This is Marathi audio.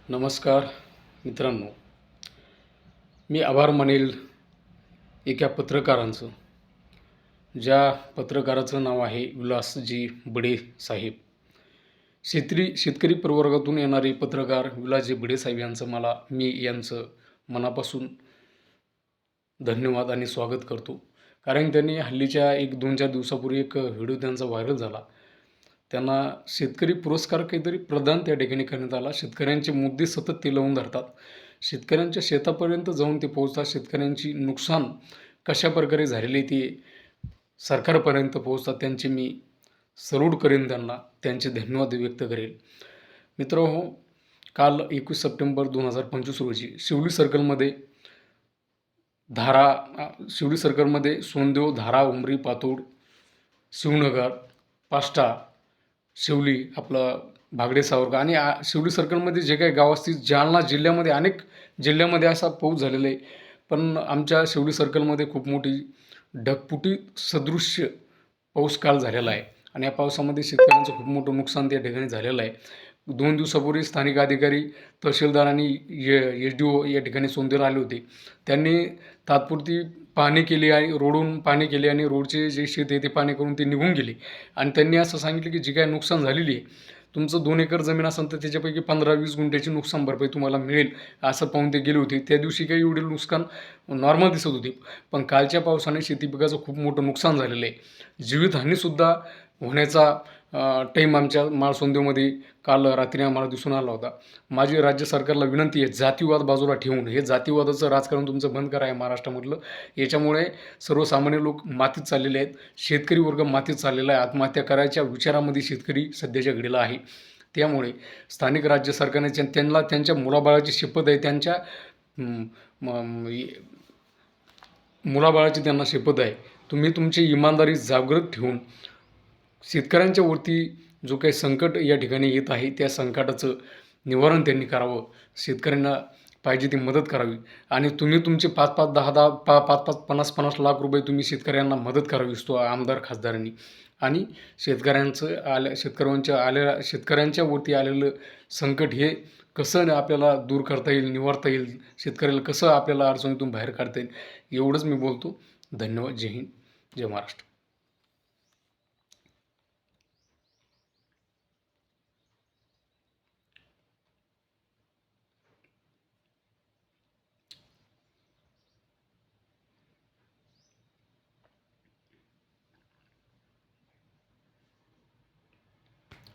नमस्कार मित्रांनो, मी आभार मानेल एका पत्रकारांचं, ज्या पत्रकाराचं नाव आहे विलासजी बडे साहेब. शेतकरी प्रवर्गातून येणारे पत्रकार विलासजी बडे साहेब यांचं मी यांचं मनापासून धन्यवाद आणि स्वागत करतो. कारण त्यांनी हल्लीच्या 1-2-4 दिवसापूर्वी एक व्हिडिओ त्यांचा व्हायरल झाला. त्यांना शेतकरी पुरस्कार काहीतरी प्रदान त्या ठिकाणी करण्यात आला. शेतकऱ्यांचे मुद्दे सतत ते लावून धरतात, शेतकऱ्यांच्या शेतापर्यंत जाऊन ते पोहोचतात, शेतकऱ्यांची नुकसान कशा प्रकारे झालेले ते सरकारपर्यंत पोहोचतात. त्यांचे मी सल्यूट करेन, त्यांना त्यांचे धन्यवाद व्यक्त करेल. मित्रहो, काल 21 सप्टेंबर 2025 रोजी शिवली सर्कलमध्ये सोनदेव, धारा, उमरी, पातूर, शिवनगर, पाष्टा, शिवली, आपलं भागडे सावरगाव आणि शिवली सर्कलमध्ये जे काही गाव असतील, जालना जिल्ह्यामध्ये अनेक जिल्ह्यामध्ये असा पाऊस झालेला आहे. पण आमच्या शिवली सर्कलमध्ये खूप मोठी ढगफुटी सदृश्य पाऊस काल झालेला आहे आणि या पावसामध्ये शेतकऱ्यांचं खूप मोठं नुकसान त्या ठिकाणी झालेलं आहे. 2 दिवसापूर्वी स्थानिक अधिकारी, तहसीलदार आणि SDO या ठिकाणी सोनदेवला आले होते. त्यांनी तात्पुरती पाहणी केली आणि रोडून पाहणी केली आणि रोडचे जे शेत आहे ते पाणी करून ते निघून गेले. आणि त्यांनी असं सांगितलं की जी काय नुकसान झालेली आहे, तुमचं 2 एकर जमीन असेल तर त्याच्यापैकी 15-20 गुंठ्याची नुकसान भरपाई तुम्हाला मिळेल, असं पाहून ते गेले होते. त्या दिवशी काही एवढे नुकसान नॉर्मल दिसत होते, पण कालच्या पावसाने शेती पिकाचं खूप मोठं नुकसान झालेलं आहे. जीवितहानीसुद्धा होण्याचा टाईम आमच्या माळसोंदेमध्ये काल रात्री आम्हाला दिसून आला होता. माझी राज्य सरकारला विनंती आहे, जातीवाद बाजूला ठेवून हे जातीवादाचं राजकारण तुमचं बंद करा आहे महाराष्ट्रामधलं. याच्यामुळे सर्वसामान्य लोक मातीत चाललेले आहेत, शेतकरी वर्ग मातीत चाललेला आहे, आत्महत्या करायच्या विचारामध्ये शेतकरी सध्याच्या घडीला आहे. त्यामुळे स्थानिक राज्य सरकारने त्यांना त्यांच्या मुलाबाळाची शपथ आहे, त्यांच्या मुलाबाळाची त्यांना शपथ आहे, तुम्ही तुमची इमानदारी जागृत ठेवून शेतकऱ्यांच्या वरती जो काही संकट या ठिकाणी येत आहे त्या संकटाचं निवारण त्यांनी करावं, शेतकऱ्यांना पाहिजे ती मदत करावी आणि तुम्ही तुमचे 5-5, 10-10, 5-5, 50-50 लाख रुपये तुम्ही शेतकऱ्यांना मदत करावी, आमदार खासदारांनी. आणि शेतकऱ्यांच्या वरती आलेलं संकट हे कसं आपल्याला दूर करता येईल, निवारता येईल, शेतकऱ्याला कसं आपल्याला अडचणीतून बाहेर काढता येईल, एवढंच मी बोलतो. धन्यवाद. जय हिंद, जय महाराष्ट्र.